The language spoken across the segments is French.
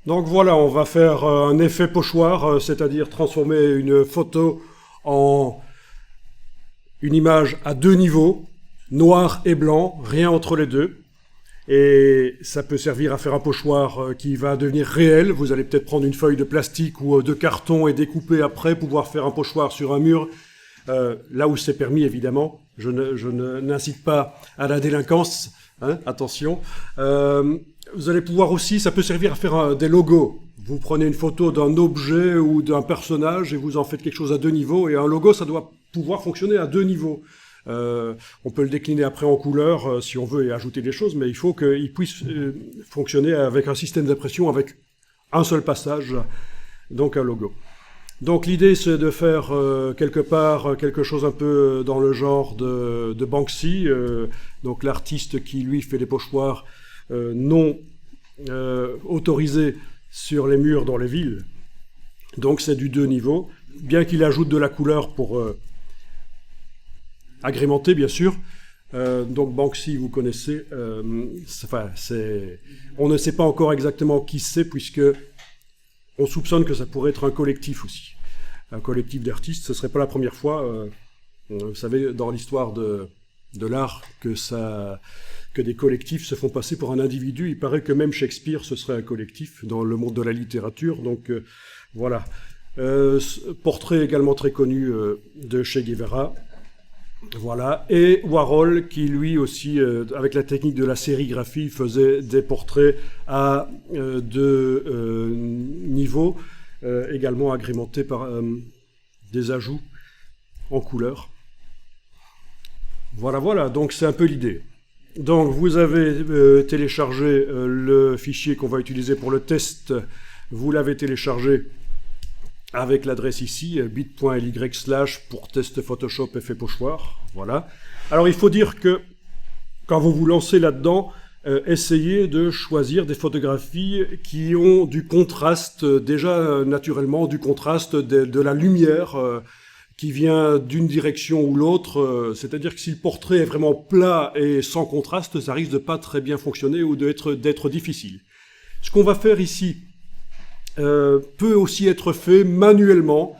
Donc voilà, on va faire un effet pochoir, c'est-à-dire transformer une photo en une image à deux niveaux, noir et blanc, rien entre les deux. Et ça peut servir à faire un pochoir qui va devenir réel. Vous allez peut-être prendre une feuille de plastique ou de carton et découper après, pouvoir faire un pochoir sur un mur. Là où c'est permis, évidemment. Je n'incite pas à la délinquance, hein, attention. Vous allez pouvoir aussi, ça peut servir à faire des logos. Vous prenez une photo d'un objet ou d'un personnage et vous en faites quelque chose à deux niveaux. Et un logo, ça doit pouvoir fonctionner à deux niveaux. On peut le décliner après en couleur si on veut et ajouter des choses, mais il faut qu'il puisse fonctionner avec un système d'impression avec un seul passage, donc un logo. Donc l'idée c'est de faire quelque part quelque chose un peu dans le genre de Banksy, donc l'artiste qui lui fait des pochoirs non autorisés sur les murs dans les villes. Donc c'est du deux niveaux, bien qu'il ajoute de la couleur pour agrémenté, bien sûr. Donc Banksy, vous connaissez. On ne sait pas encore exactement qui c'est, puisque on soupçonne que ça pourrait être un collectif aussi. Un collectif d'artistes. Ce ne serait pas la première fois, vous savez, dans l'histoire de l'art, que des collectifs se font passer pour un individu. Il paraît que même Shakespeare, ce serait un collectif dans le monde de la littérature. Donc voilà. Portrait également très connu de Che Guevara. Voilà, et Warhol qui lui aussi, avec la technique de la sérigraphie, faisait des portraits à deux niveaux, également agrémentés par des ajouts en couleur. Voilà, donc c'est un peu l'idée. Donc vous avez téléchargé le fichier qu'on va utiliser pour le test, vous l'avez téléchargé avec l'adresse ici, bit.ly/ pour test Photoshop effet pochoir. Voilà. Alors il faut dire que quand vous vous lancez là-dedans, essayez de choisir des photographies qui ont du contraste, déjà naturellement du contraste de la lumière qui vient d'une direction ou l'autre. C'est-à-dire que si le portrait est vraiment plat et sans contraste, ça risque de pas très bien fonctionner ou d'être difficile. Ce qu'on va faire ici, peut aussi être fait manuellement,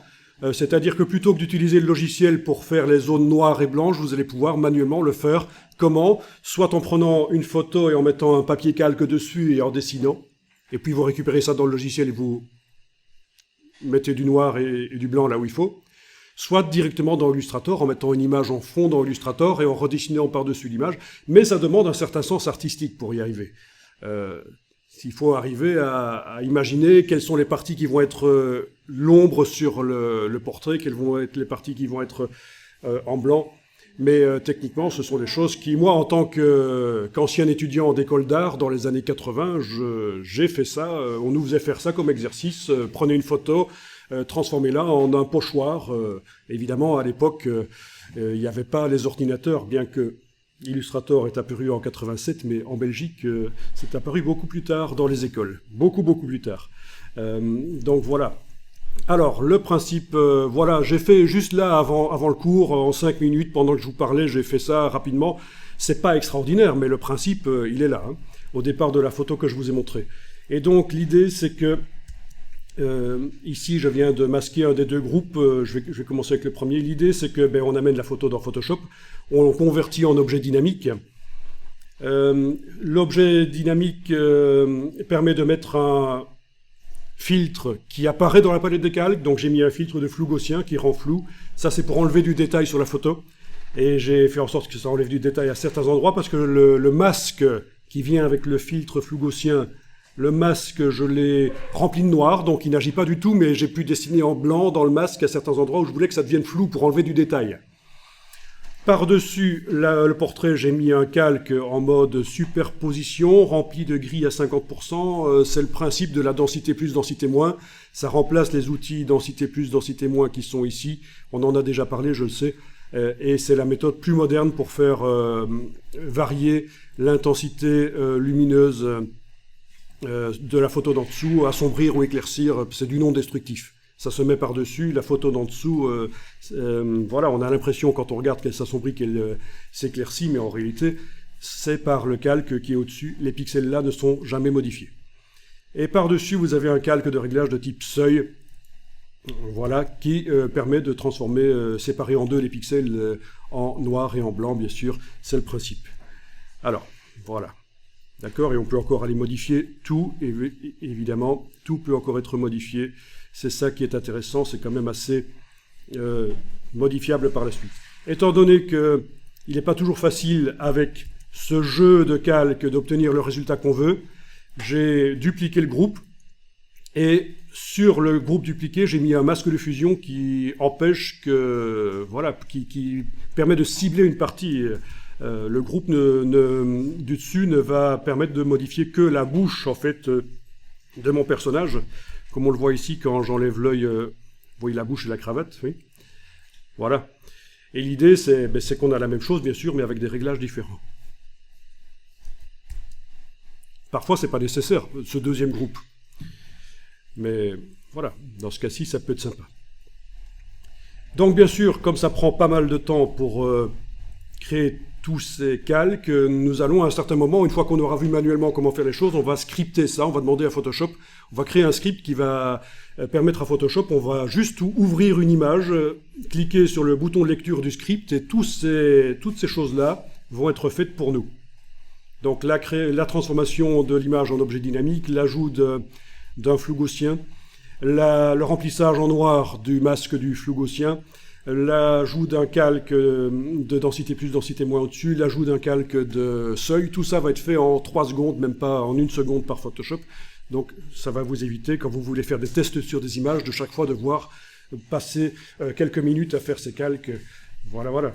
c'est-à-dire que plutôt que d'utiliser le logiciel pour faire les zones noires et blanches, vous allez pouvoir manuellement le faire. Comment? Soit en prenant une photo et en mettant un papier calque dessus et en dessinant, et puis vous récupérez ça dans le logiciel et vous mettez du noir et du blanc là où il faut, soit directement dans Illustrator en mettant une image en fond dans Illustrator et en redessinant par-dessus l'image, mais ça demande un certain sens artistique pour y arriver. Il faut arriver à imaginer quelles sont les parties qui vont être l'ombre sur le portrait, quelles vont être les parties qui vont être en blanc. Mais techniquement, ce sont des choses qui, moi, en tant qu'ancien étudiant d'école d'art dans les années 80, j'ai fait ça. On nous faisait faire ça comme exercice. Prenez une photo, transformez-la en un pochoir. Évidemment, à l'époque, il n'y avait pas les ordinateurs, bien que Illustrator est apparu en 87, mais en Belgique, c'est apparu beaucoup plus tard dans les écoles. Beaucoup plus tard. Donc voilà. Alors, le principe, voilà, j'ai fait juste là, avant le cours, en 5 minutes, pendant que je vous parlais, j'ai fait ça rapidement. C'est pas extraordinaire, mais le principe, il est là, hein, au départ de la photo que je vous ai montrée. Et donc, l'idée, c'est que ici, je viens de masquer un des deux groupes. Je vais commencer avec le premier. L'idée, c'est que on amène la photo dans Photoshop, on convertit en objet dynamique. L'objet dynamique permet de mettre un filtre qui apparaît dans la palette des calques. Donc j'ai mis un filtre de flou gaussien qui rend flou. Ça, c'est pour enlever du détail sur la photo. Et j'ai fait en sorte que ça enlève du détail à certains endroits parce que le masque qui vient avec le filtre flou gaussien, le masque, je l'ai rempli de noir, donc il n'agit pas du tout, mais j'ai pu dessiner en blanc dans le masque à certains endroits où je voulais que ça devienne flou pour enlever du détail. Par-dessus le portrait, j'ai mis un calque en mode superposition, rempli de gris à 50%. C'est le principe de la densité plus, densité moins. Ça remplace les outils densité plus, densité moins qui sont ici. On en a déjà parlé, je le sais. Et c'est la méthode plus moderne pour faire varier l'intensité lumineuse de la photo d'en dessous, assombrir ou éclaircir, c'est du non destructif. Ça se met par-dessus, la photo d'en dessous, voilà, on a l'impression quand on regarde qu'elle s'assombrit, qu'elle s'éclaircit, mais en réalité, c'est par le calque qui est au-dessus. Les pixels là ne sont jamais modifiés. Et par-dessus, vous avez un calque de réglage de type seuil, voilà, qui permet de transformer, séparer en deux les pixels en noir et en blanc, bien sûr, c'est le principe. Alors, voilà. D'accord? Et on peut encore aller modifier tout, évidemment, tout peut encore être modifié. C'est ça qui est intéressant, c'est quand même assez modifiable par la suite. Étant donné qu'il n'est pas toujours facile avec ce jeu de calque d'obtenir le résultat qu'on veut, j'ai dupliqué le groupe, et sur le groupe dupliqué, j'ai mis un masque de fusion qui empêche que, voilà, qui permet de cibler une partie. Le groupe du dessus ne va permettre de modifier que la bouche, en fait, de mon personnage, comme on le voit ici quand j'enlève l'œil, vous voyez la bouche et la cravate, oui. Voilà. Et l'idée, c'est qu'on a la même chose, bien sûr, mais avec des réglages différents. Parfois, c'est pas nécessaire, ce deuxième groupe. Mais voilà, dans ce cas-ci, ça peut être sympa. Donc, bien sûr, comme ça prend pas mal de temps pour créer tous ces calques, nous allons à un certain moment, une fois qu'on aura vu manuellement comment faire les choses, on va scripter ça, on va demander à Photoshop, on va créer un script qui va permettre à Photoshop, on va juste ouvrir une image, cliquer sur le bouton de lecture du script, et toutes ces choses-là vont être faites pour nous. Donc la transformation de l'image en objet dynamique, l'ajout d'un flou gaussien, le remplissage en noir du masque du flou gaussien, l'ajout d'un calque de densité plus, densité moins au-dessus, l'ajout d'un calque de seuil, tout ça va être fait en 3 secondes, même pas en 1 seconde par Photoshop. Donc ça va vous éviter, quand vous voulez faire des tests sur des images, de chaque fois devoir passer quelques minutes à faire ces calques. Voilà, voilà.